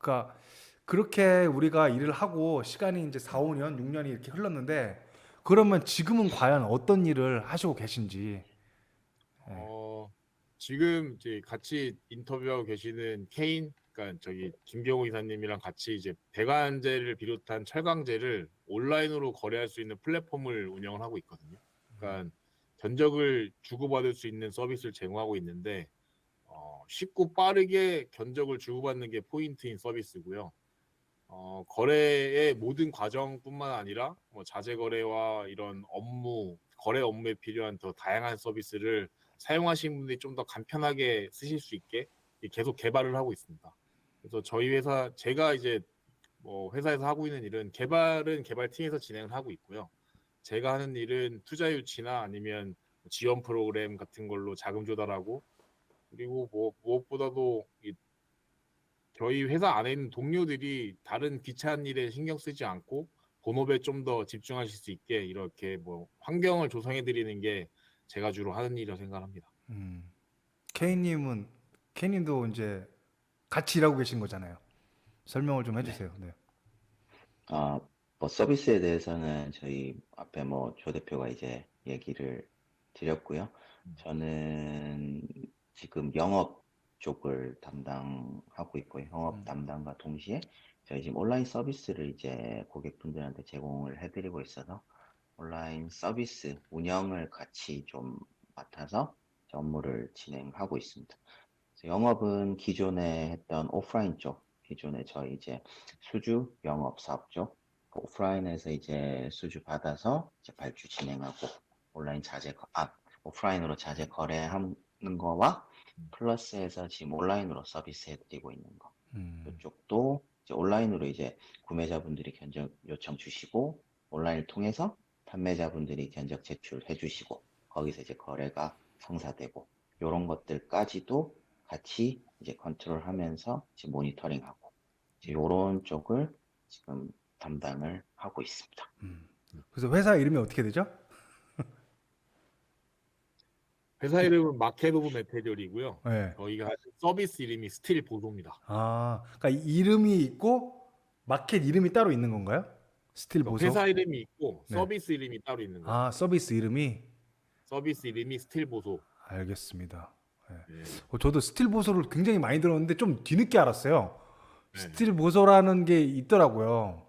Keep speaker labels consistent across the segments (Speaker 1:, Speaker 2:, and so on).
Speaker 1: 그러니까 그렇게 우리가 일을 하고 시간이 이제 4, 5년, 6년이 이렇게 흘렀는데 그러면 지금은 과연 어떤 일을 하시고 계신지. 예.
Speaker 2: 어, 지금 이제 같이 인터뷰하고 계시는 케인, 그러니까 저기 김경호 이사님이랑 같이 이제 배관제를 비롯한 철강제를 온라인으로 거래할 수 있는 플랫폼을 운영을 하고 있거든요. 그러니까 견적을 주고받을 수 있는 서비스를 제공하고 있는데 쉽고 빠르게 견적을 주고받는 게 포인트인 서비스고요. 거래의 모든 과정뿐만 아니라 뭐 자재 거래와 이런 업무, 거래 업무에 필요한 더 다양한 서비스를 사용하시는 분들이 좀 더 간편하게 쓰실 수 있게 계속 개발을 하고 있습니다. 그래서 저희 회사, 제가 이제 뭐 회사에서 하고 있는 일은 개발은 개발팀에서 진행을 하고 있고요. 제가 하는 일은 투자 유치나 아니면 지원 프로그램 같은 걸로 자금 조달하고, 그리고 뭐 무엇보다도 저희 회사 안에 있는 동료들이 다른 귀찮은 일에 신경 쓰지 않고 본업에 좀 더 집중하실 수 있게 이렇게 뭐 환경을 조성해 드리는 게 제가 주로 하는 일이라고 생각합니다.
Speaker 1: 케이님은 케이님도 이제 같이 일하고 계신 거잖아요. 설명을 좀
Speaker 3: 네.
Speaker 1: 해주세요. 네.
Speaker 3: 아, 뭐 서비스에 대해서는 저희 앞에 뭐 조 대표가 이제 얘기를 드렸고요. 저는 지금 영업 쪽을 담당하고 있고요. 영업 담당과 동시에 저희 지금 온라인 서비스를 이제 고객분들한테 제공을 해드리고 있어서 온라인 서비스 운영을 같이 좀 맡아서 업무를 진행하고 있습니다. 그래서 영업은 기존에 했던 오프라인 쪽, 기존에 저희 이제 수주 영업 사업 쪽, 오프라인에서 이제 수주 받아서 이제 발주 진행하고 온라인 오프라인으로 자재 거래하는 거와 플러스해서 지금 온라인으로 서비스 해드리고 있는 거. 이쪽도 이제 온라인으로 이제 구매자분들이 견적 요청 주시고 온라인을 통해서 판매자분들이 견적 제출해 주시고 거기서 이제 거래가 성사되고 이런 것들까지도 같이 이제 컨트롤하면서 지금 모니터링하고 이제 이런 쪽을 지금 담당을 하고 있습니다.
Speaker 1: 그래서 회사 이름이 어떻게 되죠?
Speaker 2: 회사 이름은 마켓 오브 메테리얼이고요.
Speaker 1: 네.
Speaker 2: 저희가 하는 서비스 이름이 스틸 보소입니다.
Speaker 1: 아, 그러니까 이름이 있고 마켓 이름이 따로 있는 건가요? 스틸
Speaker 2: 그러니까
Speaker 1: 보소?
Speaker 2: 회사 이름이 있고
Speaker 1: 네.
Speaker 2: 서비스 이름이 따로 있는 거죠.
Speaker 1: 아, 서비스 이름이.
Speaker 2: 서비스 이름이 스틸 보소.
Speaker 1: 알겠습니다. 네.
Speaker 2: 네.
Speaker 1: 저도 스틸 보소를 굉장히 많이 들었는데 좀 뒤늦게 알았어요.
Speaker 2: 네.
Speaker 1: 스틸 보소라는 게 있더라고요.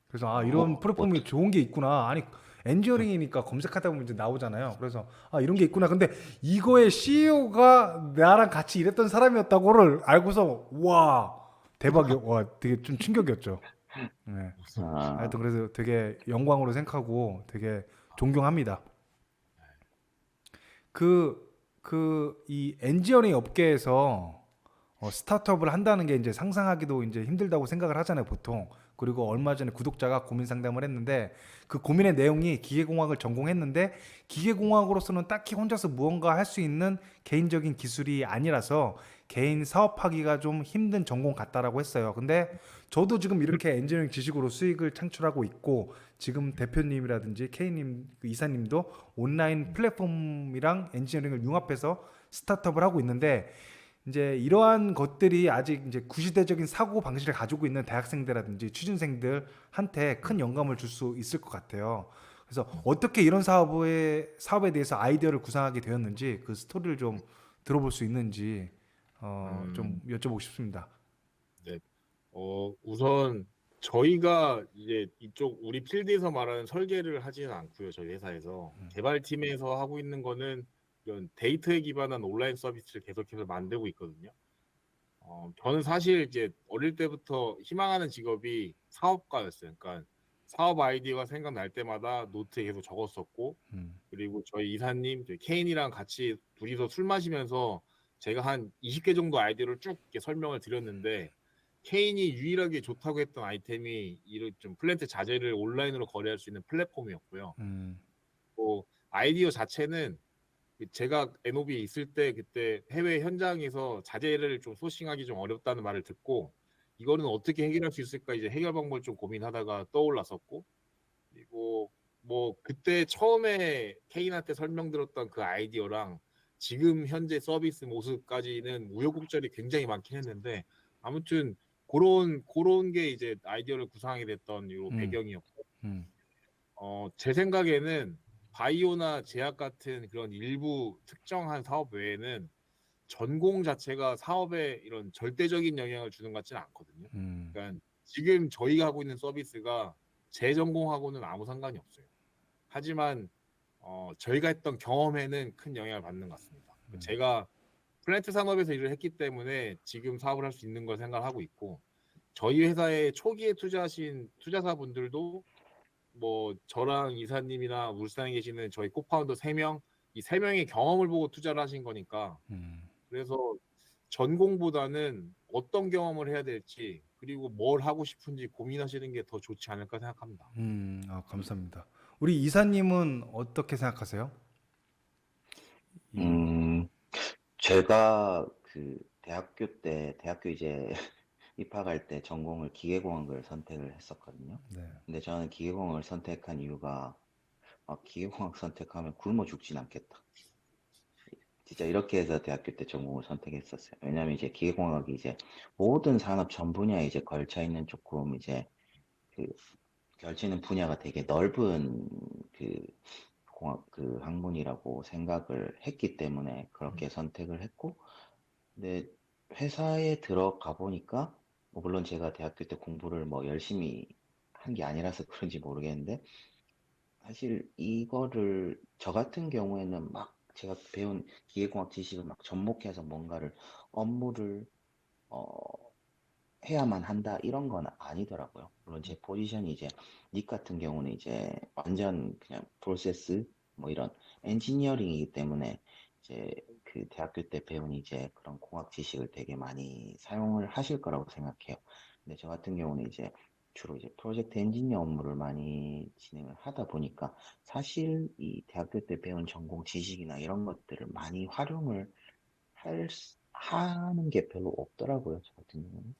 Speaker 1: 그래서 아, 이런
Speaker 3: 뭐,
Speaker 1: 플랫폼이 좋은 게 있구나. 아니, 엔지니어링이니까 검색하다 보면 이제 나오잖아요. 그래서 아, 이런 게 있구나. 근데 이거의 CEO가 나랑 같이 일했던 사람이었다고를 알고서 와, 대박이야. 와, 되게 좀 충격이었죠. 네.
Speaker 3: 아,
Speaker 1: 하여튼 그래서 되게 영광으로 생각하고 되게 존경합니다. 이 엔지니어링 업계에서 스타트업을 한다는 게 이제 상상하기도 이제 힘들다고 생각을 하잖아요, 보통. 그리고 얼마 전에 구독자가 고민 상담을 했는데 그 고민의 내용이 기계공학을 전공했는데 기계공학으로서는 딱히 혼자서 무언가 할 수 있는 개인적인 기술이 아니라서 개인 사업하기가 좀 힘든 전공 같다라고 했어요. 근데 저도 지금 이렇게 엔지니어링 지식으로 수익을 창출하고 있고 지금 대표님이라든지 K님, 그 이사님도 온라인 플랫폼이랑 엔지니어링을 융합해서 스타트업을 하고 있는데 이제 이러한 것들이 아직 이제 구시대적인 사고 방식을 가지고 있는 대학생들이라든지 취준생들한테 큰 영감을 줄 수 있을 것 같아요. 그래서 어떻게 이런 사업에 대해서 아이디어를 구상하게 되었는지 그 스토리를 좀 들어볼 수 있는지 좀
Speaker 2: 음,
Speaker 1: 여쭤보고 싶습니다.
Speaker 2: 네. 우선 저희가 이제 이쪽 우리 필드에서 말하는 설계를 하지는 않고요. 저희 회사에서 개발팀에서 하고 있는 거는 이런 데이터에 기반한 온라인 서비스를 계속해서 만들고 있거든요. 저는 사실 이제 어릴 때부터 희망하는 직업이 사업가였어요. 그러니까 사업 아이디어가 생각날 때마다 노트에 계속 적었었고, 그리고 저희 이사님, 저희 케인이랑 같이 둘이서 술 마시면서 제가 한 20개 정도 아이디어를 쭉 이렇게 설명을 드렸는데, 케인이 유일하게 좋다고 했던 아이템이 이런 좀 플랜트 자재를 온라인으로 거래할 수 있는 플랫폼이었고요.
Speaker 1: 음,
Speaker 2: 뭐 아이디어 자체는 제가 NOB에 있을 때 그때 해외 현장에서 자재를 좀 소싱하기 좀 어렵다는 말을 듣고 이거는 어떻게 해결할 수 있을까 이제 해결 방법을 좀 고민하다가 떠올랐었고, 그리고 뭐 그때 처음에 케인한테 설명드렸던 그 아이디어랑 지금 현재 서비스 모습까지는 우여곡절이 굉장히 많긴 했는데 아무튼 그런 게 이제 아이디어를 구상하게 됐던 요
Speaker 1: 음.
Speaker 2: 배경이었고,
Speaker 1: 음.
Speaker 2: 제 생각에는 바이오나 제약 같은 그런 일부 특정한 사업 외에는 전공 자체가 사업에 이런 절대적인 영향을 주는 것 같지는 않거든요.
Speaker 1: 음.
Speaker 2: 그러니까 지금 저희가 하고 있는 서비스가 제 전공하고는 아무 상관이 없어요. 하지만 저희가 했던 경험에는 큰 영향을 받는 것 같습니다. 제가 플랜트 산업에서 일을 했기 때문에 지금 사업을 할 수 있는 걸 생각하고 있고, 저희 회사에 초기에 투자하신 투자사분들도 뭐 저랑 이사님이나 울산에 계시는 저희 코파운더 3명, 이 3명의 경험을 보고 투자를 하신 거니까,
Speaker 1: 음.
Speaker 2: 그래서 전공보다는 어떤 경험을 해야 될지 그리고 뭘 하고 싶은지 고민하시는 게 더 좋지 않을까 생각합니다.
Speaker 1: 감사합니다. 우리 이사님은 어떻게 생각하세요? 이,
Speaker 3: 음, 제가 그 대학교 이제 입학할 때 전공을 기계공학을 선택을 했었거든요.
Speaker 1: 네.
Speaker 3: 근데 저는 기계공학을 선택한 이유가 기계공학 선택하면 굶어 죽진 않겠다. 진짜 이렇게 해서 대학교 때 전공을 선택했었어요. 왜냐면 이제 기계공학이 이제 모든 산업 전 분야에 이제 걸쳐 있는 조금 이제 그 걸치는 분야가 되게 넓은 그 공학 그 학문이라고 생각을 했기 때문에 그렇게 선택을 했고, 근데 회사에 들어가 보니까 뭐 물론 제가 대학교 때 공부를 뭐 열심히 한 게 아니라서 그런지 모르겠는데, 사실 이거를 저 같은 경우에는 막 제가 배운 기계공학 지식을 막 접목해서 뭔가를 업무를 어, 해야만 한다 이런 건 아니더라고요. 물론 제 포지션이 이제 닉 같은 경우는 이제 완전 그냥 프로세스 뭐 이런 엔지니어링이기 때문에 이제 그 대학교 때 배운 이제 그런 공학 지식을 되게 많이 사용을 하실 거라고 생각해요. 근데 저 같은 경우는 이제 주로 이제 프로젝트 엔지니어 업무를 많이 진행을 하다 보니까 사실 이 대학교 때 배운 전공 지식이나 이런 것들을 많이 활용을 하는 게 별로 없더라고요. 저 같은 경우는.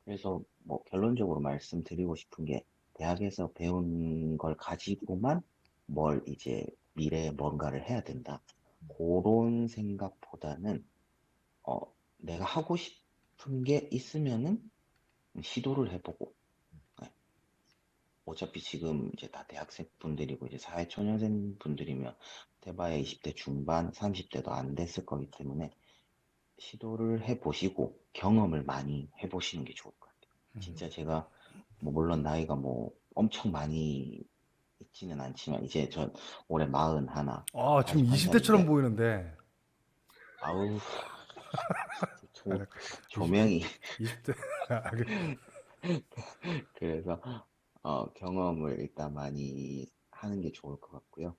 Speaker 3: 그래서 뭐 결론적으로 말씀드리고 싶은 게 대학에서 배운 걸 가지고만 뭘 이제 미래에 뭔가를 해야 된다. 그런 생각보다는 어, 내가 하고 싶은 게 있으면은 시도를 해보고, 네. 어차피 지금 이제 다 대학생 분들이고 이제 사회초년생 분들이면 대봐야 20대 중반, 30대도 안 됐을 거기 때문에 시도를 해보시고 경험을 많이 해보시는 게 좋을 것 같아요. 진짜 제가 뭐 물론 나이가 뭐 엄청 많이 있지는 않지만 이제 전 올해 41,
Speaker 1: 지금 20대처럼
Speaker 3: 41살인데
Speaker 1: 보이는데.
Speaker 3: 아우
Speaker 1: 아,
Speaker 3: 조명이
Speaker 1: 20대.
Speaker 3: 그래서 경험을 일단 많이 하는 게 좋을 것 같고요.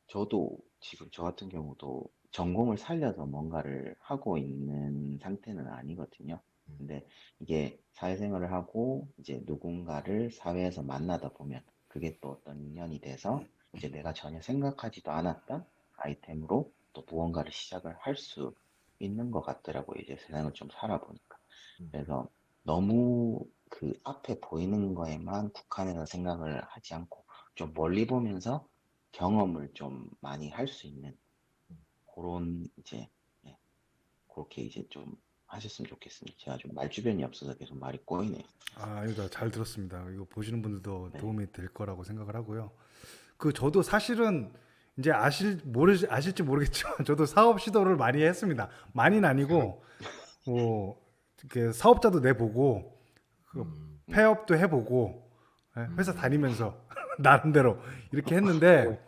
Speaker 3: 저도 지금 저 같은 경우도 전공을 살려서 뭔가를 하고 있는 상태는 아니거든요. 근데 이게 사회생활을 하고 이제 누군가를 사회에서 만나다 보면 그게 또 어떤 인연이 돼서 이제 내가 전혀 생각하지도 않았던 아이템으로 또 무언가를 시작을 할 수 있는 것 같더라고요. 이제 세상을 좀 살아보니까. 그래서 너무 그 앞에 보이는 거에만 국한해서 생각을 하지 않고 좀 멀리 보면서 경험을 좀 많이 할 수 있는 그런 이제 예, 그렇게 이제 좀 하셨으면 좋겠습니다. 제가 좀 말주변이 없어서 계속 말이 꼬이네요.
Speaker 1: 아니다. 잘 들었습니다. 이거 보시는 분들도
Speaker 3: 네.
Speaker 1: 도움이 될 거라고 생각을 하고요. 저도 사실은 이제 아실지 모르겠지만 저도 사업 시도를 많이 했습니다. 많이는 아니고 뭐 이렇게 사업자도 내보고 그
Speaker 2: 음,
Speaker 1: 폐업도 해보고 회사
Speaker 2: 음,
Speaker 1: 다니면서 나름대로 이렇게 했는데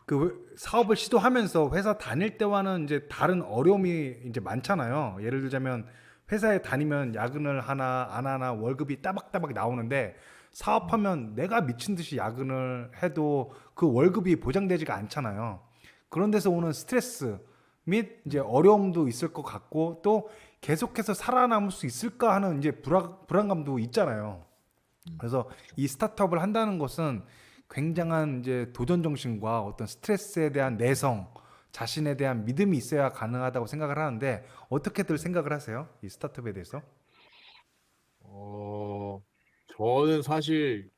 Speaker 1: 그 사업을 시도하면서 회사 다닐 때와는 이제 다른 어려움이 이제 많잖아요. 예를 들자면 회사에 다니면 야근을 하나 안 하나 월급이 따박따박 나오는데 사업하면 내가 미친 듯이 야근을 해도 그 월급이 보장되지가 않잖아요. 그런 데서 오는 스트레스 및 이제 어려움도 있을 것 같고 또 계속해서 살아남을 수 있을까 하는 이제 불안감도 있잖아요. 그래서 이 스타트업을 한다는 것은 굉장한 이제 도전 정신과 어떤 스트레스에 대한 내성, 자신에 대한 믿음이 있어야 가능하다고 생각을 하는데 어떻게들 생각을 하세요? 이 스타트업에 대해서?
Speaker 2: 어, 저는 사실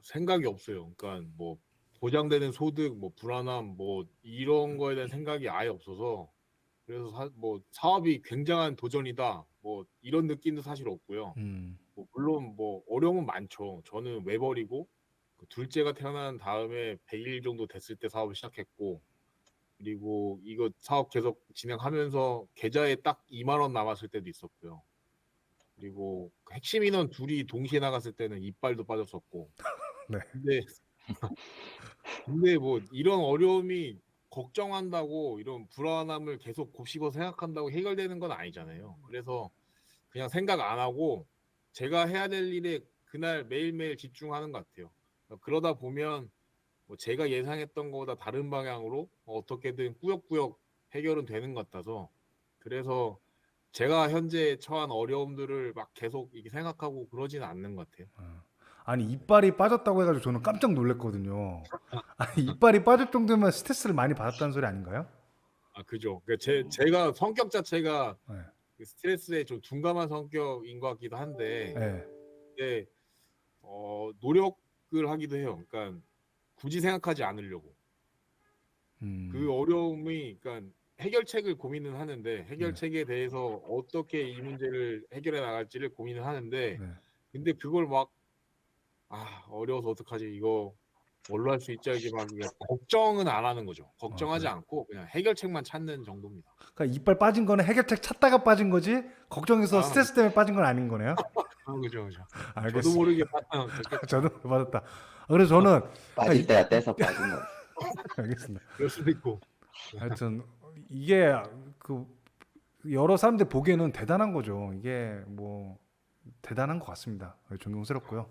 Speaker 2: 생각이 없어요. 그러니까 뭐 보장되는 소득, 뭐 불안함, 뭐 이런 거에 대한 생각이 아예 없어서, 그래서 뭐 사업이 굉장한 도전이다. 뭐 이런 느낌도 사실 없고요. 뭐 물론 뭐 어려움은 많죠. 저는 외벌이고 그 둘째가 태어난 다음에 100일 정도 됐을 때 사업을 시작했고 그리고 이거 사업 계속 진행하면서 계좌에 딱 2만 원 남았을 때도 있었고요. 그리고 그 핵심 인원 둘이 동시에 나갔을 때는 이빨도 빠졌었고.
Speaker 1: 네.
Speaker 2: 근데 뭐 이런 어려움이 걱정한다고 이런 불안함을 계속 곱씹어 생각한다고 해결되는 건 아니잖아요. 그래서 그냥 생각 안 하고 제가 해야 될 일에 그날 매일매일 집중하는 것 같아요. 그러다 보면 뭐 제가 예상했던 것보다 다른 방향으로 어떻게든 꾸역꾸역 해결은 되는 것 같아서 그래서 제가 현재 처한 어려움들을 막 계속 이렇게 생각하고 그러지는 않는 것 같아요.
Speaker 1: 아니 이빨이 빠졌다고 해가지고 저는 깜짝 놀랐거든요. 아니 이빨이 빠질 정도면 스트레스를 많이 받았다는 소리 아닌가요?
Speaker 2: 아, 그죠. 그러니까 제가 성격 자체가
Speaker 1: 네.
Speaker 2: 그 스트레스에 좀 둔감한 성격인 것 같기도 한데,
Speaker 1: 네.
Speaker 2: 근데 노력을 하기도 해요. 그러니까 굳이 생각하지 않으려고. 그 어려움이, 그러니까 해결책을 고민은 하는데
Speaker 1: 네.
Speaker 2: 해결책에 대해서 어떻게 이 문제를 해결해 나갈지를 고민을 하는데,
Speaker 1: 네.
Speaker 2: 근데 그걸 막 어려워서 어떡하지 이거 뭘로 할 수 있지 이게 막 이게 걱정은 안 하는 거죠. 걱정하지
Speaker 1: 그래요?
Speaker 2: 않고 그냥 해결책만 찾는 정도입니다.
Speaker 1: 그러니까 이빨 빠진 거는 해결책 찾다가 빠진 거지 걱정해서
Speaker 2: 아,
Speaker 1: 스트레스 때문에 빠진 건 아닌 거네요.
Speaker 2: 그죠, 그죠. 저도
Speaker 1: 알겠습니다.
Speaker 2: 모르게 됐겠죠.
Speaker 1: 저도 받았다. 그래서 저는
Speaker 3: 빠질 때가 떼서 빠진 거지.
Speaker 1: 알겠습니다.
Speaker 2: 그럴 수도 있고.
Speaker 1: 하여튼 이게 그 여러 사람들 보기에는 대단한 거죠. 이게 뭐 대단한 것 같습니다. 존경스럽고요.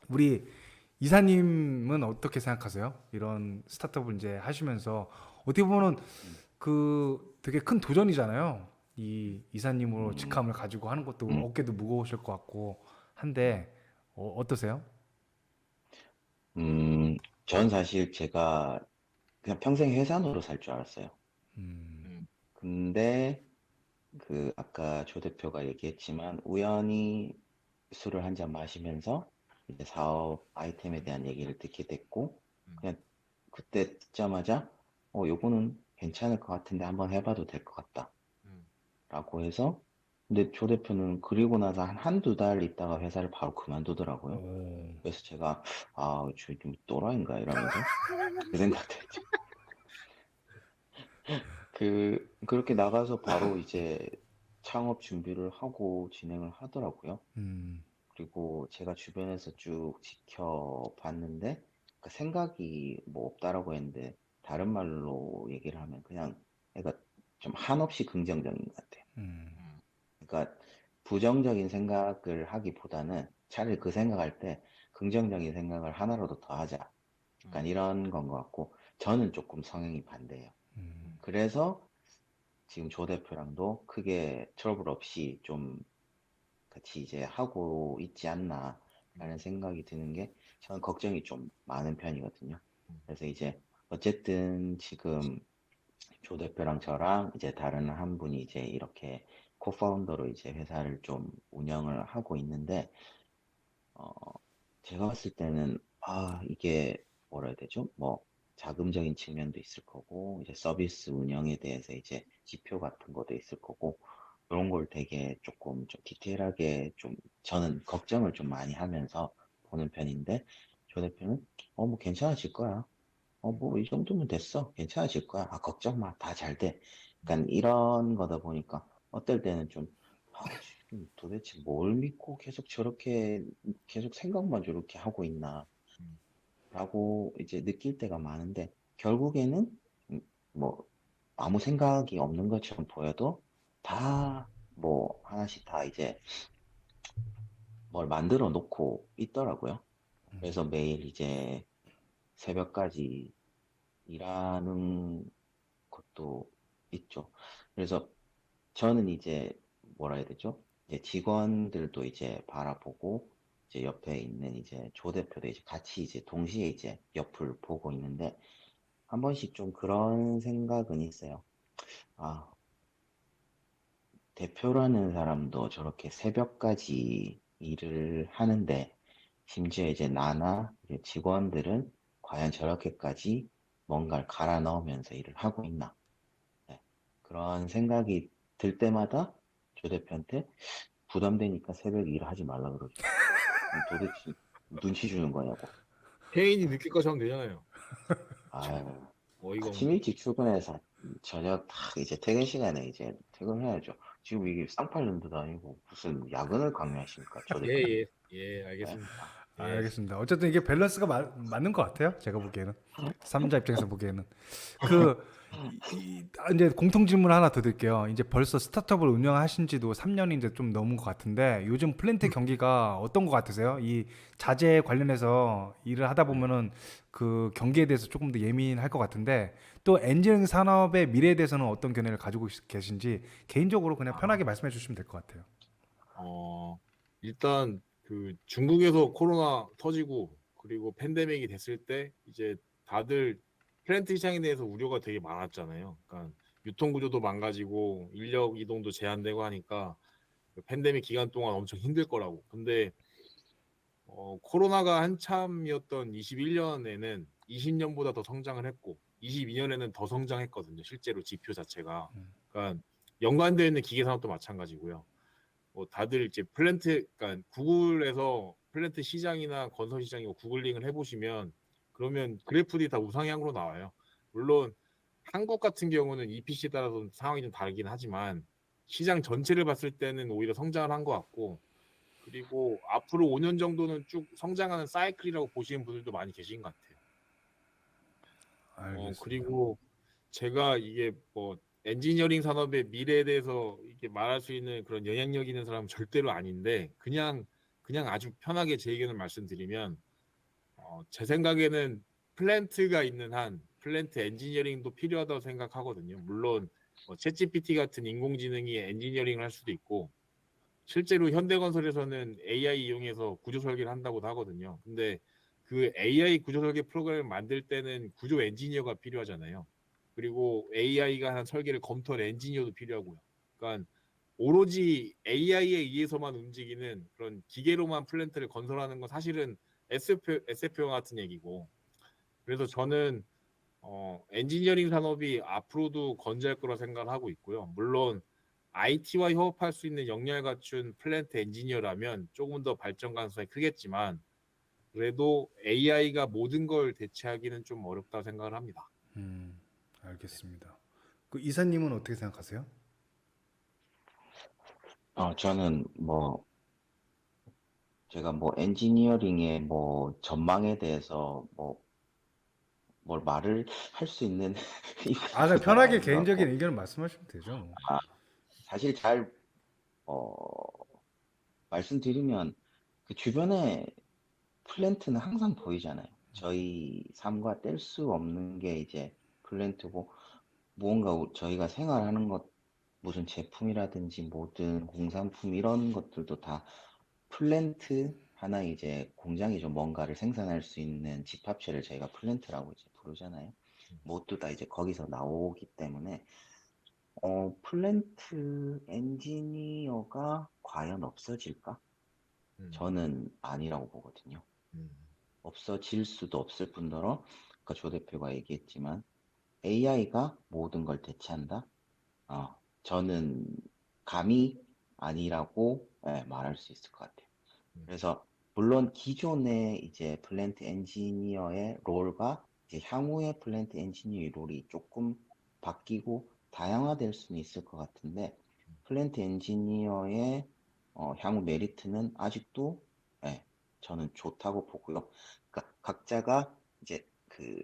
Speaker 1: 우리 이사님은 어떻게 생각하세요? 이런 스타트업을 이제 하시면서 어떻게 보면은 그 되게 큰 도전이잖아요. 이 이사님으로
Speaker 3: 음,
Speaker 1: 직함을 가지고 하는 것도
Speaker 3: 음,
Speaker 1: 어깨도 무거우실 것 같고 한데 어떠세요?
Speaker 3: 음, 전 사실 제가 그냥 평생 회사원으로 살 줄 알았어요.
Speaker 1: 음,
Speaker 2: 음,
Speaker 3: 근데 그 아까 조 대표가 얘기했지만 우연히 술을 한 잔 마시면서 이제 사업 아이템에 대한 얘기를 듣게 됐고
Speaker 2: 음,
Speaker 3: 그냥 그때 듣자마자 요거는 괜찮을 것 같은데 한번 해봐도 될 것 같다
Speaker 2: 음.
Speaker 3: 라고 해서 근데 조 대표는 그리고 나서 한 한두 달 있다가 회사를 바로 그만두더라고요.
Speaker 1: 오,
Speaker 3: 그래서 제가 저 좀 또라이인가 이러면서 그 생각도 했죠. 그렇게 나가서 바로 이제 창업 준비를 하고 진행을 하더라고요.
Speaker 1: 음,
Speaker 3: 그리고 제가 주변에서 쭉 지켜봤는데, 그 생각이 뭐 없다라고 했는데, 다른 말로 얘기를 하면 그냥 애가 좀 한없이 긍정적인 것 같아요.
Speaker 1: 음,
Speaker 2: 음.
Speaker 3: 그러니까 부정적인 생각을 하기보다는 차라리 그 생각할 때 긍정적인 생각을 하나라도 더 하자. 약간
Speaker 2: 음.
Speaker 3: 이런 건 것 같고, 저는 조금 성향이 반대예요.
Speaker 1: 음,
Speaker 3: 그래서 지금 조 대표랑도 크게 트러블 없이 좀 같이 이제 하고 있지 않나라는 생각이 드는 게 저는 걱정이 좀 많은 편이거든요. 그래서 이제 어쨌든 지금 조 대표랑 저랑 이제 다른 한 분이 이제 이렇게 코파운더로 이제 회사를 좀 운영을 하고 있는데 어, 제가 봤을 때는 이게 뭐라 해야 되죠? 뭐 자금적인 측면도 있을 거고 이제 서비스 운영에 대해서 이제 지표 같은 것도 있을 거고 그런 걸 되게 조금 좀 디테일하게 좀 저는 걱정을 좀 많이 하면서 보는 편인데 조 대표는 뭐 괜찮아질 거야. 뭐 이 정도면 됐어. 괜찮아질 거야. 걱정 마. 다 잘 돼. 약간 이런 거다 보니까 어떨 때는 좀 지금 도대체 뭘 믿고 계속 저렇게 계속 생각만 저렇게 하고 있나 라고 이제 느낄 때가 많은데 결국에는 뭐 아무 생각이 없는 것처럼 보여도 다 뭐 하나씩 다 이제 뭘 만들어 놓고 있더라고요. 그래서 매일 이제 새벽까지 일하는 것도 있죠. 그래서 저는 이제 뭐라 해야 되죠? 이제 직원들도 이제 바라보고 이제 옆에 있는 이제 조 대표도 이제 같이 이제 동시에 이제 옆을 보고 있는데 한 번씩 좀 그런 생각은 있어요. 아, 대표라는 사람도 저렇게 새벽까지 일을 하는데 심지어 이제 나나 이제 직원들은 과연 저렇게까지 뭔가를 갈아 넣으면서 일을 하고 있나? 네. 그런 생각이 들 때마다 조 대표한테 부담되니까 새벽에 일을 하지 말라 그러죠. 도대체 눈치 주는 거냐고.
Speaker 2: 케인이 늦게까지 하면 되잖아요.
Speaker 3: 아유,
Speaker 2: 어이가
Speaker 3: 아침
Speaker 2: 없네.
Speaker 3: 일찍 출근해서 저녁 딱 이제 퇴근 시간에 이제 퇴근해야죠. 지금 이게 쌍팔년도도 아니고 무슨 야근을 강요하십니까, 조 대표님?
Speaker 2: 예, 예, 예,
Speaker 3: 예?
Speaker 2: 알겠습니다. 예.
Speaker 1: 알겠습니다. 어쨌든 이게 밸런스가 맞는 것 같아요. 제가 보기에는 삼자 입장에서 보기에는 그 이제 공통 질문 하나 더 드릴게요. 이제 벌써 스타트업을 운영하신 지도 3년이 이제 좀 넘은 것 같은데 요즘 플랜트 경기가 어떤 것 같으세요? 이 자재 관련해서 일을 하다
Speaker 2: 네.
Speaker 1: 보면은 그 경기에 대해서 조금 더 예민할 것 같은데 또 엔지니어링 산업의 미래에 대해서는 어떤 견해를 가지고 계신지 개인적으로 그냥 편하게 말씀해 주시면 될 것 같아요.
Speaker 2: 어, 일단 그 중국에서 코로나 터지고 그리고 팬데믹이 됐을 때 이제 다들 플랜트 시장에 대해서 우려가 되게 많았잖아요. 그러니까 유통 구조도 망가지고 인력 이동도 제한되고 하니까 그 팬데믹 기간 동안 엄청 힘들 거라고. 근데 코로나가 한참이었던 21년에는 20년보다 더 성장을 했고 22년에는 더 성장했거든요. 실제로 지표 자체가. 그러니까 연관되어 있는 기계 산업도 마찬가지고요. 뭐 다들 이제 플랜트, 그러니까 구글에서 플랜트 시장이나 건설 시장이고 구글링을 해보시면 그러면 그래프들이 다 우상향으로 나와요. 물론 한국 같은 경우는 EPC에 따라서 상황이 좀 다르긴 하지만 시장 전체를 봤을 때는 오히려 성장을 한 것 같고 그리고 앞으로 5년 정도는 쭉 성장하는 사이클이라고 보시는 분들도 많이 계신 것 같아요.
Speaker 1: 알겠습니다.
Speaker 2: 그리고 제가 이게 뭐 엔지니어링 산업의 미래에 대해서 이렇게 말할 수 있는 그런 영향력 있는 사람은 절대로 아닌데 그냥 아주 편하게 제 의견을 말씀드리면 제 생각에는 플랜트가 있는 한 플랜트 엔지니어링도 필요하다고 생각하거든요. 물론 챗GPT 같은 인공지능이 엔지니어링을 할 수도 있고 실제로 현대건설에서는 AI 이용해서 구조 설계를 한다고도 하거든요. 근데 그 AI 구조 설계 프로그램을 만들 때는 구조 엔지니어가 필요하잖아요. 그리고 AI가 한 설계를 검토할 엔지니어도 필요하고요. 그러니까 오로지 AI에 의해서만 움직이는 그런 기계로만 플랜트를 건설하는 건 사실은 SF형 같은 얘기고. 그래서 저는 엔지니어링 산업이 앞으로도 건재할 거라 생각을 하고 있고요. 물론 IT와 협업할 수 있는 역량을 갖춘 플랜트 엔지니어라면 조금 더 발전 가능성이 크겠지만 그래도 AI가 모든 걸 대체하기는 좀 어렵다고 생각을 합니다.
Speaker 1: 알겠습니다. 그 이사님은 어떻게 생각하세요?
Speaker 3: 저는 뭐 제가 뭐 엔지니어링의 뭐 전망에 대해서 뭐 뭘 말을 할 수 있는
Speaker 1: 그냥
Speaker 3: 입장은
Speaker 1: 편하게
Speaker 3: 아닌 것
Speaker 1: 개인적인
Speaker 3: 같고,
Speaker 1: 의견을 말씀하시면 되죠. 뭐.
Speaker 3: 사실 잘 어, 말씀드리면 그 주변에 플랜트는 항상 보이잖아요. 저희 삶과 뗄 수 없는 게 이제 플랜트고, 무언가 저희가 생활하는 것, 무슨 제품이라든지 모든 공산품 이런 것들도 다 플랜트 하나 이제 공장이죠. 뭔가를 생산할 수 있는 집합체를 저희가 플랜트라고 이제 부르잖아요. 모두 다 이제 거기서 나오기 때문에 플랜트 엔지니어가 과연 없어질까?
Speaker 2: 음,
Speaker 3: 저는 아니라고 보거든요.
Speaker 2: 음,
Speaker 3: 없어질 수도 없을 뿐더러 아까 조 대표가 얘기했지만 AI가 모든 걸 대체한다? 저는 감히 아니라고 말할 수 있을 것 같아요.
Speaker 2: 음,
Speaker 3: 그래서 물론 기존의 이제 플랜트 엔지니어의 롤과 이제 향후의 플랜트 엔지니어의 롤이 조금 바뀌고 다양화될 수는 있을 것 같은데 플랜트 엔지니어의 향후 메리트는 아직도 저는 좋다고 보고요. 그러니까 각자가 이제 그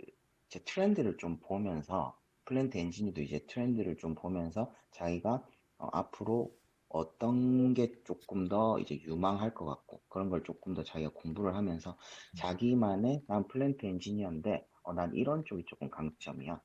Speaker 3: 이제 트렌드를 좀 보면서 플랜트 엔지니어도 이제 트렌드를 좀 보면서 자기가 앞으로 어떤 게 조금 더 이제 유망할 것 같고 그런 걸 조금 더 자기가 공부를 하면서 자기만의 난 플랜트 엔지니어인데 난 이런 쪽이 조금 강점이야.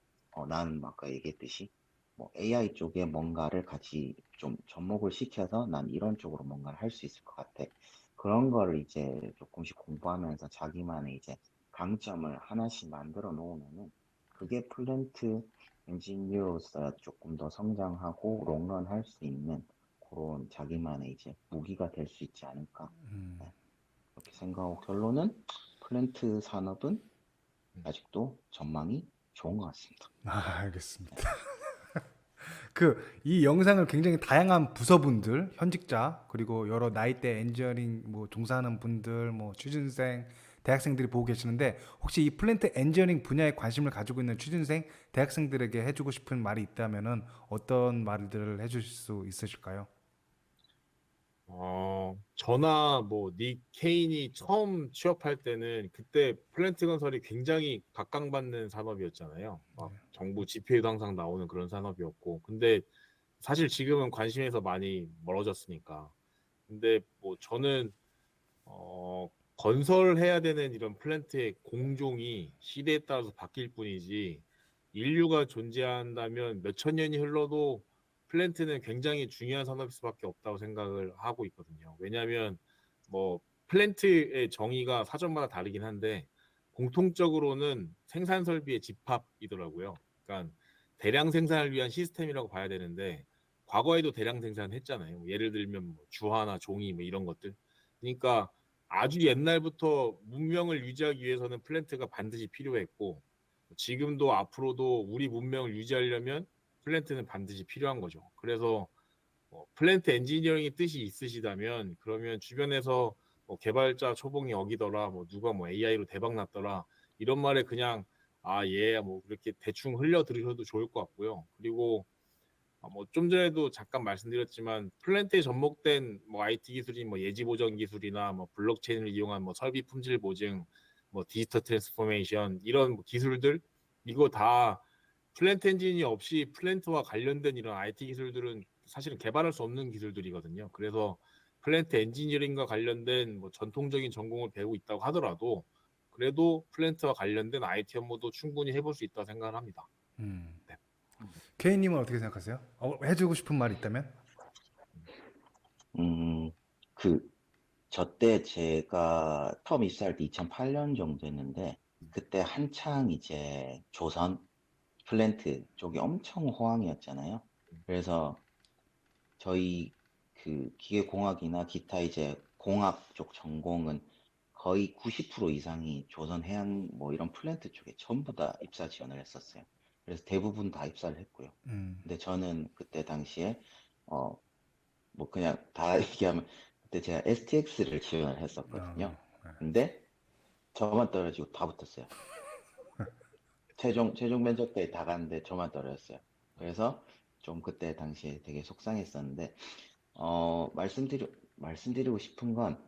Speaker 3: 난 아까 얘기했듯이 뭐 AI 쪽에 뭔가를 같이 좀 접목을 시켜서 난 이런 쪽으로 뭔가를 할 수 있을 것 같아. 그런 거를 이제 조금씩 공부하면서 자기만의 이제 강점을 하나씩 만들어 놓으면은 그게 플랜트 엔지니어로서 조금 더 성장하고 롱런할 수 있는 그런 자기만의 이제 무기가 될 수 있지 않을까. 네, 그렇게 생각하고 결론은 플랜트 산업은 아직도 전망이 좋은 것 같습니다.
Speaker 1: 알겠습니다. 이 영상을 굉장히 다양한 부서분들, 현직자, 그리고 여러 나이대 엔지니어링 뭐 종사하는 분들, 뭐 취준생, 대학생들이 보고 계시는데 혹시 이 플랜트 엔지니어링 분야에 관심을 가지고 있는 취준생, 대학생들에게 해주고 싶은 말이 있다면은 어떤 말들을 해주실 수 있으실까요?
Speaker 2: 저나 뭐 닉 케인이 처음 취업할 때는 그때 플랜트 건설이 굉장히 각광받는 산업이었잖아요. 막 정부 지표에도 항상 나오는 그런 산업이었고. 근데 사실 지금은 관심에서 많이 멀어졌으니까. 근데 뭐 저는 건설해야 되는 이런 플랜트의 공종이 시대에 따라서 바뀔 뿐이지 인류가 존재한다면 몇천 년이 흘러도 플랜트는 굉장히 중요한 산업일 수밖에 없다고 생각을 하고 있거든요. 왜냐하면 뭐 플랜트의 정의가 사전마다 다르긴 한데 공통적으로는 생산 설비의 집합이더라고요. 그러니까 대량 생산을 위한 시스템이라고 봐야 되는데 과거에도 대량 생산을 했잖아요. 예를 들면 뭐 주화나 종이 뭐 이런 것들. 그러니까 아주 옛날부터 문명을 유지하기 위해서는 플랜트가 반드시 필요했고 지금도 앞으로도 우리 문명을 유지하려면 플랜트는 반드시 필요한 거죠. 그래서 플랜트 엔지니어링의 뜻이 있으시다면 그러면 주변에서 뭐 개발자 초봉이 어기더라, 뭐 누가 뭐 AI로 대박 났더라 이런 말에 그냥 뭐 그렇게 대충 흘려 들으셔도 좋을 것 같고요. 그리고 뭐 좀 전에도 잠깐 말씀드렸지만 플랜트에 접목된 뭐 IT 기술인 뭐 예지 보정 기술이나 뭐 블록체인을 이용한 뭐 설비 품질 보증, 뭐 디지털 트랜스포메이션 이런 뭐 기술들 이거 다 플랜트 엔진이 없이 플랜트와 관련된 이런 IT 기술들은 사실은 개발할 수 없는 기술들이거든요. 그래서 플랜트 엔지니어링과 관련된 뭐 전통적인 전공을 배우고 있다고 하더라도 그래도 플랜트와 관련된 IT 업무도 충분히 해볼 수 있다고 생각을 합니다.
Speaker 1: 음.
Speaker 2: 네.
Speaker 1: 케이님은 어떻게 생각하세요? 해주고 싶은 말 있다면?
Speaker 3: 음, 그, 저 때 제가 처음 입사할 때 2008년 정도 했는데, 그때 한창 이제 조선 플랜트 쪽이 엄청 호황이었잖아요. 그래서 저희 그 기계공학이나 기타 이제 공학 쪽 전공은 거의 90% 이상이 조선 해양 뭐 이런 플랜트 쪽에 전부 다 입사 지원을 했었어요. 그래서 대부분 다 입사를 했고요.
Speaker 1: 음.
Speaker 3: 근데 저는 그때 당시에 어 뭐 그냥 다 얘기하면 그때 제가 STX를 지원을 했었거든요. 근데 저만 떨어지고 다 붙었어요. 최종 면접까지 다 갔는데 저만 떨어졌어요. 그래서 좀 그때 당시에 되게 속상했었는데 말씀드리고 싶은 건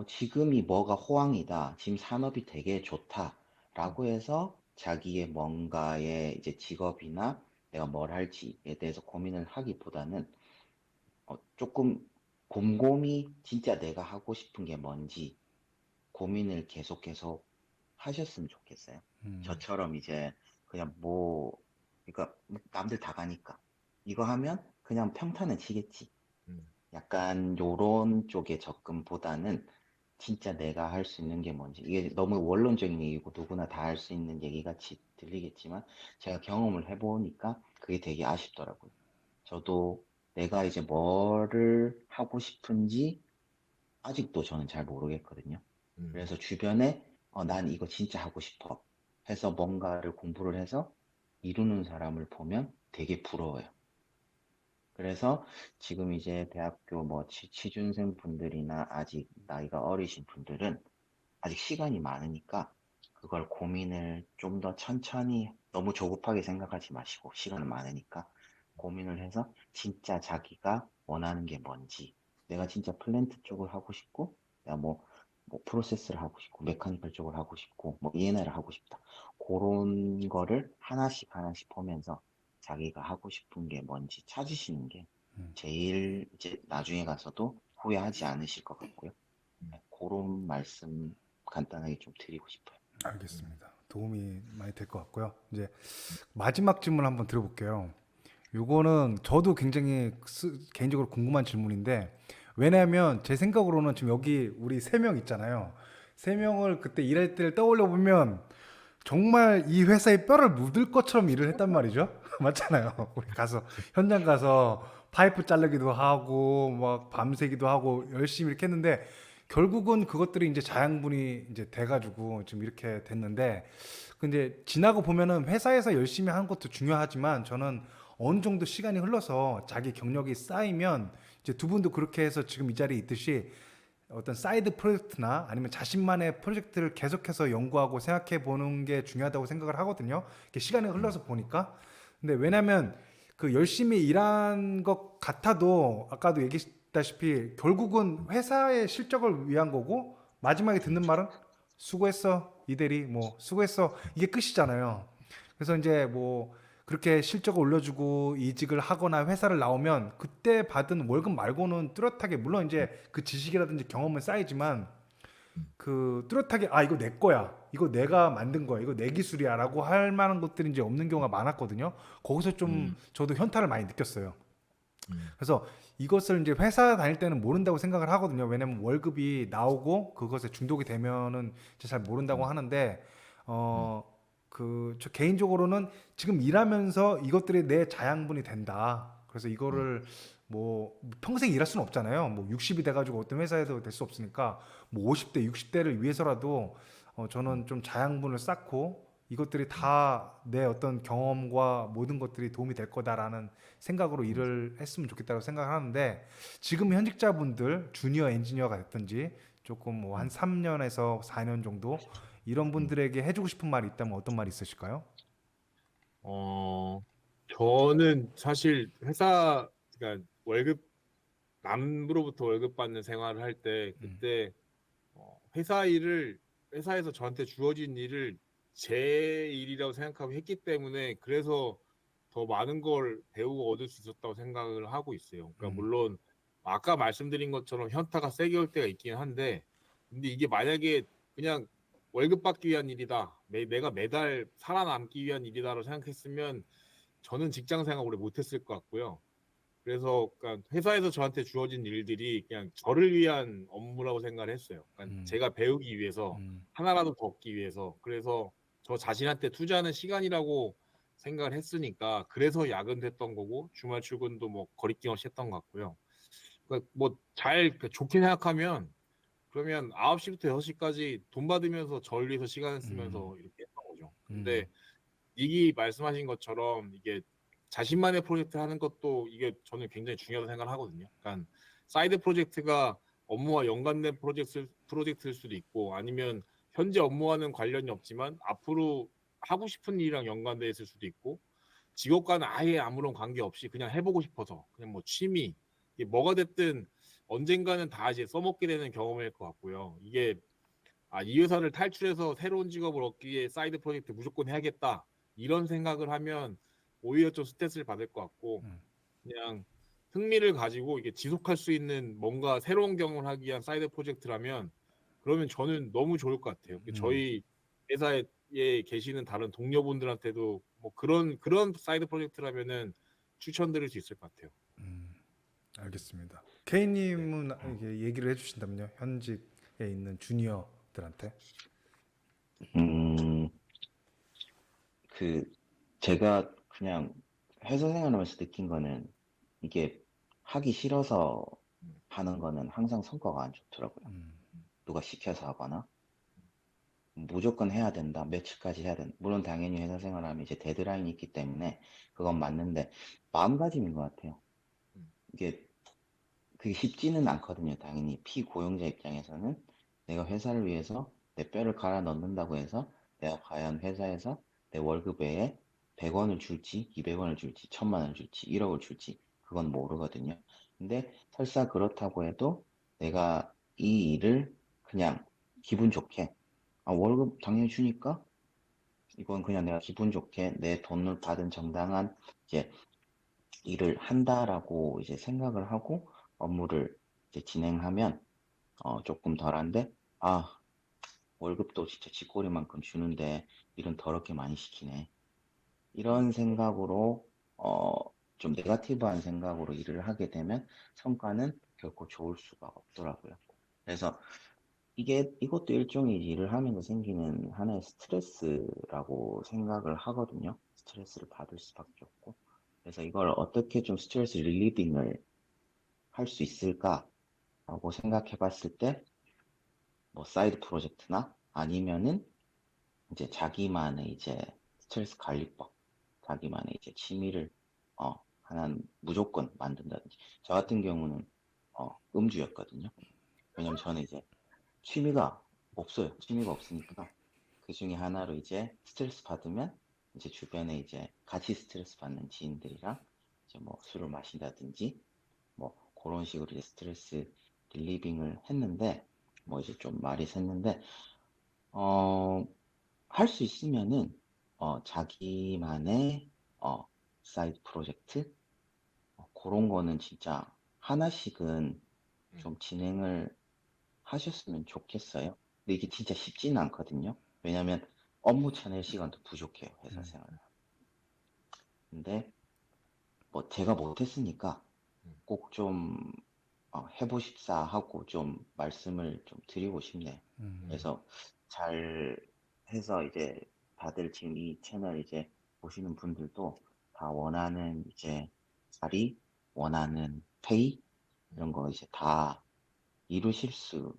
Speaker 3: 지금이 뭐가 호황이다. 지금 산업이 되게 좋다라고 해서 자기의 뭔가의 이제 직업이나 내가 뭘 할지에 대해서 고민을 하기보다는 조금 곰곰이 진짜 내가 하고 싶은 게 뭔지 고민을 계속 하셨으면 좋겠어요. 저처럼 이제 그냥 그러니까 남들 다 가니까 이거 하면 그냥 평탄은 치겠지.
Speaker 2: 음.
Speaker 3: 약간 요런 쪽의 접근보다는 진짜 내가 할 수 있는 게 뭔지 이게 너무 원론적인 얘기고 누구나 다 할 수 있는 얘기 같이 들리겠지만 제가 경험을 해보니까 그게 되게 아쉽더라고요. 저도 내가 이제 뭐를 하고 싶은지 아직도 저는 잘 모르겠거든요.
Speaker 2: 음.
Speaker 3: 그래서 주변에 난 이거 진짜 하고 싶어 해서 뭔가를 공부를 해서 이루는 사람을 보면 되게 부러워요. 그래서 지금 이제 대학교 뭐 취준생 분들이나 아직 나이가 어리신 분들은 아직 시간이 많으니까 그걸 고민을 좀 더 천천히 너무 조급하게 생각하지 마시고 시간 많으니까 고민을 해서 진짜 자기가 원하는 게 뭔지 내가 진짜 플랜트 쪽을 하고 싶고 내가 뭐 프로세스를 하고 싶고 메카니컬 쪽을 하고 싶고 뭐 E&I를 하고 싶다 그런 거를 하나씩 보면서 자기가 하고 싶은 게 뭔지 찾으시는 게 제일 이제 나중에 가서도 후회하지 않으실 것 같고요. 네, 그런 말씀 간단하게 좀 드리고 싶어요.
Speaker 1: 알겠습니다. 도움이 많이 될 것 같고요. 이제 마지막 질문 한번 드려볼게요. 요거는 저도 굉장히 개인적으로 궁금한 질문인데 왜냐하면 제 생각으로는 지금 여기 우리 세 명 있잖아요. 세 명을 그때 일할 때를 떠올려 보면 정말 이 회사에 뼈를 묻을 것처럼 일을 했단 말이죠. 맞잖아요. 우리 가서 현장 가서 파이프 자르기도 하고 막 밤새기도 하고 열심히 이렇게 했는데 결국은 그것들이 이제 자양분이 이제 돼가지고 지금 이렇게 됐는데 근데 지나고 보면은 회사에서 열심히 하는 것도 중요하지만 저는 어느 정도 시간이 흘러서 자기 경력이 쌓이면 이제 두 분도 그렇게 해서 지금 이 자리에 있듯이 어떤 사이드 프로젝트나 아니면 자신만의 프로젝트를 계속해서 연구하고 생각해 보는 게 중요하다고 생각을 하거든요. 이렇게 시간이 흘러서 보니까. 근데 왜냐면 그 열심히 일한 것 같아도 아까도 얘기했다시피 결국은 회사의 실적을 위한 거고 마지막에 듣는 말은 수고했어 이대리 뭐 수고했어 이게 끝이잖아요. 그래서 이제 뭐 그렇게 실적을 올려주고 이직을 하거나 회사를 나오면 그때 받은 월급 말고는 뚜렷하게 물론 이제 그 지식이라든지 경험은 쌓이지만 그 뚜렷하게 아 이거 내 거야 이거 내가 만든 거야 이거 내 기술이야라고 할 만한 것들이 이제 없는 경우가 많았거든요. 거기서 좀
Speaker 2: 음,
Speaker 1: 저도 현타를 많이 느꼈어요.
Speaker 2: 음,
Speaker 1: 그래서 이것을 이제 회사 다닐 때는 모른다고 생각을 하거든요. 왜냐면 월급이 나오고 그것에 중독이 되면은 이제 잘 모른다고
Speaker 2: 음,
Speaker 1: 하는데
Speaker 2: 음,
Speaker 1: 저 개인적으로는 지금 일하면서 이것들이 내 자양분이 된다. 그래서
Speaker 2: 음,
Speaker 1: 이거를 뭐 평생 일할 수는 없잖아요. 뭐 60이 돼가지고 어떤 회사에도 될 수 없으니까 뭐 50대, 60대를 위해서라도
Speaker 2: 음,
Speaker 1: 저는 좀 자양분을 쌓고 이것들이
Speaker 2: 음,
Speaker 1: 다 내 어떤 경험과 모든 것들이 도움이 될 거다라는 생각으로
Speaker 2: 음,
Speaker 1: 일을 했으면 좋겠다고 생각을 하는데 지금 현직자분들 주니어 엔지니어가 됐든지 조금 뭐 한
Speaker 2: 음,
Speaker 1: 3년에서 4년 정도 이런
Speaker 2: 음.
Speaker 1: 분들에게 해주고 싶은 말이 있다면 어떤 말이 있으실까요?
Speaker 2: 어, 저는 사실 회사, 그러니까 월급, 남으로부터 월급 받는 생활을 할 때,
Speaker 1: 음,
Speaker 2: 그때 회사 일을, 회사에서 저한테 주어진 일을 제 일이라고 생각하고 했기 때문에, 그래서 더 많은 걸 배우고 얻을 수 있었다고 생각을 하고 있어요. 그러니까
Speaker 1: 음,
Speaker 2: 물론, 아까 말씀드린 것처럼 현타가 세게 올 때가 있긴 한데, 근데 이게 만약에 그냥 월급 받기 위한 일이다. 내가 매달 살아남기 위한 일이다라고 생각했으면 저는 직장 생활 오래 못했을 것 같고요. 그래서 그러니까 회사에서 저한테 주어진 일들이 그냥 저를 위한 업무라고 생각을 했어요. 그러니까
Speaker 1: 음,
Speaker 2: 제가 배우기 위해서
Speaker 1: 음,
Speaker 2: 하나라도 더 얻기 위해서 그래서 저 자신한테 투자하는 시간이라고 생각을 했으니까 그래서 야근됐던 거고 주말 출근도 뭐 거리낌 없이 했던 것 같고요. 그러니까 뭐잘 좋게 생각하면 그러면 9시부터 6시까지 돈 받으면서 저를 위해서 시간을
Speaker 1: 음,
Speaker 2: 쓰면서 이렇게 했던 거죠. 근데
Speaker 1: 음,
Speaker 2: 이기 말씀하신 것처럼 이게 자신만의 프로젝트 하는 것도 이게 저는 굉장히 중요하다고 생각을 하거든요. 그러니까 사이드 프로젝트가 업무와 연관된 프로젝트일 수도 있고 아니면 현재 업무와는 관련이 없지만 앞으로 하고 싶은 일이랑 연관돼 있을 수도 있고 직업과는 아예 아무런 관계 없이 그냥 해보고 싶어서 그냥 뭐 취미 이게 뭐가 됐든 언젠가는 다 이제 써먹게 되는 경험일 것 같고요. 이게 이 회사를 탈출해서 새로운 직업을 얻기 위해 사이드 프로젝트 무조건 해야겠다. 이런 생각을 하면 오히려 좀 스트레스를 받을 것 같고
Speaker 1: 음,
Speaker 2: 그냥 흥미를 가지고 이게 지속할 수 있는 뭔가 새로운 경험을 하기 위한 사이드 프로젝트라면 그러면 저는 너무 좋을 것 같아요.
Speaker 1: 음,
Speaker 2: 저희 회사에 계시는 다른 동료분들한테도 뭐 그런 사이드 프로젝트라면은 추천드릴 수 있을 것 같아요.
Speaker 1: 알겠습니다.
Speaker 2: 네.
Speaker 1: K님은 이게 얘기를 해주신다면요. 현직에 있는 주니어들한테.
Speaker 3: 음, 그 제가 그냥 회사 생활하면서 느낀 거는 이게 하기 싫어서 하는 거는 항상 성과가 안 좋더라고요.
Speaker 1: 음,
Speaker 3: 누가 시켜서 하거나 무조건 해야 된다, 며칠까지 해야 된다. 물론 당연히 회사 생활하면 이제 데드라인이 있기 때문에 그건 맞는데 마음가짐인 것 같아요.
Speaker 2: 음,
Speaker 3: 이게 그게 쉽지는 않거든요. 당연히 피고용자 입장에서는 내가 회사를 위해서 내 뼈를 갈아 넣는다고 해서 내가 과연 회사에서 내 월급 외에 100원을 줄지, 200원을 줄지, 1000만 원 줄지, 1억을 줄지 그건 모르거든요. 근데 설사 그렇다고 해도 내가 이 일을 그냥 기분 좋게 월급 당연히 주니까 이건 그냥 내가 기분 좋게 내 돈을 받은 정당한 이제 일을 한다라고 이제 생각을 하고 업무를 이제 진행하면 조금 덜한데 월급도 진짜 쥐꼬리만큼 주는데 일은 더럽게 많이 시키네. 이런 생각으로 어, 좀 네가티브한 생각으로 일을 하게 되면 성과는 결코 좋을 수가 없더라고요. 그래서 이것도 일종의 일을 하면서 생기는 하나의 스트레스라고 생각을 하거든요. 스트레스를 받을 수밖에 없고. 그래서 이걸 어떻게 좀 스트레스 릴리빙을 할 수 있을까라고 생각해 봤을 때, 뭐, 사이드 프로젝트나 아니면은 이제 자기만의 이제 스트레스 관리법, 자기만의 이제 취미를 하나는 무조건 만든다든지. 저 같은 경우는 음주였거든요. 왜냐면 저는 이제 취미가 없어요. 취미가 없으니까 그 중에 하나로 이제 스트레스 받으면 이제 주변에 이제 같이 스트레스 받는 지인들이랑 이제 뭐 술을 마신다든지 뭐 그런 식으로 이제 스트레스 릴리빙을 했는데 뭐 이제 좀 말이 샜는데 할 수 있으면은 자기만의 사이드 프로젝트 그런 거는 진짜 하나씩은 좀 진행을 하셨으면 좋겠어요. 근데 이게 진짜 쉽지는 않거든요. 왜냐면 업무 쳐낼 시간도 부족해요, 회사 생활. 근데 뭐 제가 못했으니까 꼭 좀 해보십사 하고 좀 말씀을 좀 드리고 싶네요. 그래서 잘 해서 이제 다들 지금 이 채널 이제 보시는 분들도 다 원하는 이제 자리, 원하는 페이 이런 거 이제 다 이루실 수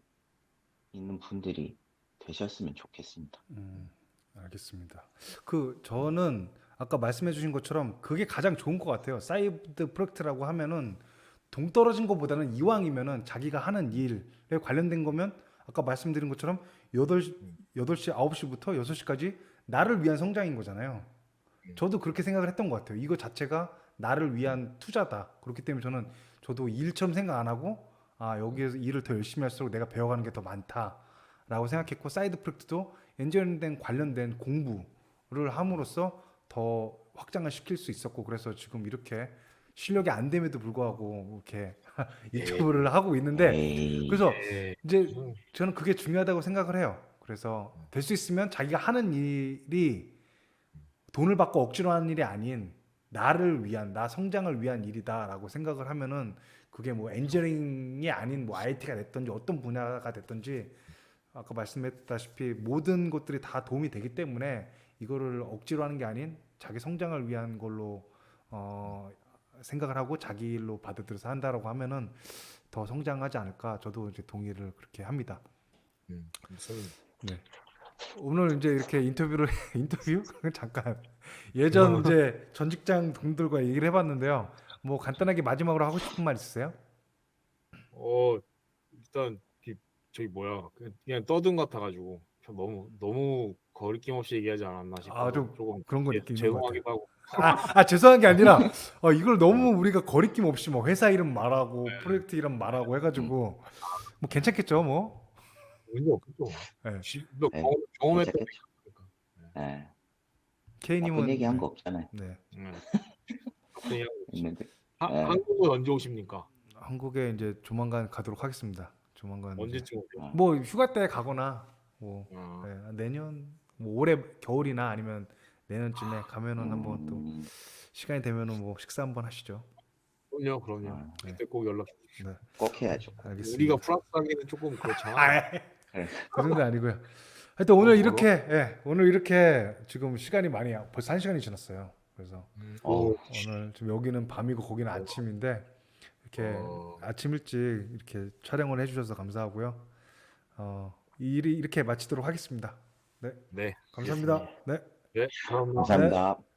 Speaker 3: 있는 분들이 되셨으면 좋겠습니다.
Speaker 1: 알겠습니다. 저는 아까 말씀해주신 것처럼 그게 가장 좋은 것 같아요. 사이드 프로젝트라고 하면은 동떨어진 것보다는 이왕이면은 자기가 하는 일에 관련된 거면 아까 말씀드린 것처럼 8시 9시부터 6시까지 나를 위한 성장인 거잖아요. 저도 그렇게 생각을 했던 것 같아요. 이거 자체가 나를 위한 투자다. 그렇기 때문에 저도 일처럼 생각 안 하고 여기에서 일을 더 열심히 할수록 내가 배워가는 게 더 많다라고 생각했고 사이드 프로젝트도 엔지니어링 관련된 공부를 함으로써 더 확장을 시킬 수 있었고 그래서 지금 이렇게 실력이 안 됨에도 불구하고 이렇게 유튜브를 하고 있는데
Speaker 3: 에이,
Speaker 1: 그래서
Speaker 2: 예.
Speaker 1: 이제 저는 그게 중요하다고 생각을 해요. 그래서 될 수 있으면 자기가 하는 일이 돈을 받고 억지로 하는 일이 아닌 나를 위한 나 성장을 위한 일이다라고 생각을 하면은 그게 뭐 엔지니어링이 아닌 뭐 IT가 됐든지 어떤 분야가 됐든지 아까 말씀했다시피 모든 것들이 다 도움이 되기 때문에 이거를 억지로 하는 게 아닌 자기 성장을 위한 걸로 생각을 하고 자기 일로 받아들여서 한다라고 하면은 더 성장하지 않을까 저도 이제 동의를 그렇게 합니다.
Speaker 2: 맞습니다.
Speaker 1: 네. 오늘 이제 이렇게 인터뷰 잠깐 예전 이제 전 직장 동들과 얘기를 해봤는데요. 뭐 간단하게 마지막으로 하고 싶은 말 있으세요?
Speaker 2: 일단 저기 뭐야 그냥 떠든 것 같아가지고 너무 거리낌 없이 얘기하지 않았나 싶어서
Speaker 1: 좀
Speaker 2: 조금
Speaker 1: 그런 거 있는 것
Speaker 2: 죄송하기도 하고.
Speaker 1: 죄송한 게 아니라 이걸 너무 우리가 거리낌 없이 뭐 회사 이름 말하고 프로젝트 이름 말하고 해가지고 뭐 괜찮겠죠 뭐.
Speaker 2: 문제 없겠죠.
Speaker 1: 네.
Speaker 2: 너
Speaker 3: 네,
Speaker 2: 경험했던
Speaker 3: 괜찮겠죠.
Speaker 2: 거니까.
Speaker 3: 네, 나쁜
Speaker 1: K님은
Speaker 3: 얘기 한 거 없잖아요.
Speaker 1: 네.
Speaker 2: 그냥
Speaker 3: 있는데. 네.
Speaker 2: 한국은 언제 오십니까?
Speaker 1: 한국에 이제 조만간 가도록 하겠습니다. 조만간 이제
Speaker 2: 언제쯤 오세요?
Speaker 1: 뭐 휴가 때 가거나 뭐
Speaker 2: 아,
Speaker 1: 내년 뭐 올해 겨울이나 아니면 내년쯤에 가면은 한번 또 시간이 되면은 뭐 식사 한번 하시죠.
Speaker 2: 그럼요.
Speaker 3: 아,
Speaker 2: 그때 꼭 연락 주십시오.
Speaker 1: 네,
Speaker 3: 꼭 해야죠.
Speaker 1: 알겠습니다.
Speaker 2: 우리가 프랑스 가기는 조금 그렇잖아.
Speaker 3: 그래.
Speaker 1: 그 정도 아니고요. 하여튼 오늘
Speaker 2: 멀어?
Speaker 1: 오늘 이렇게 지금 시간이 많이 벌써 1시간이 지났어요. 그래서
Speaker 3: 어,
Speaker 1: 오늘 지금 여기는 밤이고 거기는 아침인데 이렇게 아침 일찍 이렇게 촬영을 해주셔서 감사하고요. 일이 이렇게 마치도록 하겠습니다. 네,
Speaker 2: 네,
Speaker 1: 감사합니다.
Speaker 2: 알겠습니다.
Speaker 1: 네.
Speaker 2: 네, 감사합니다.
Speaker 3: 감사합니다.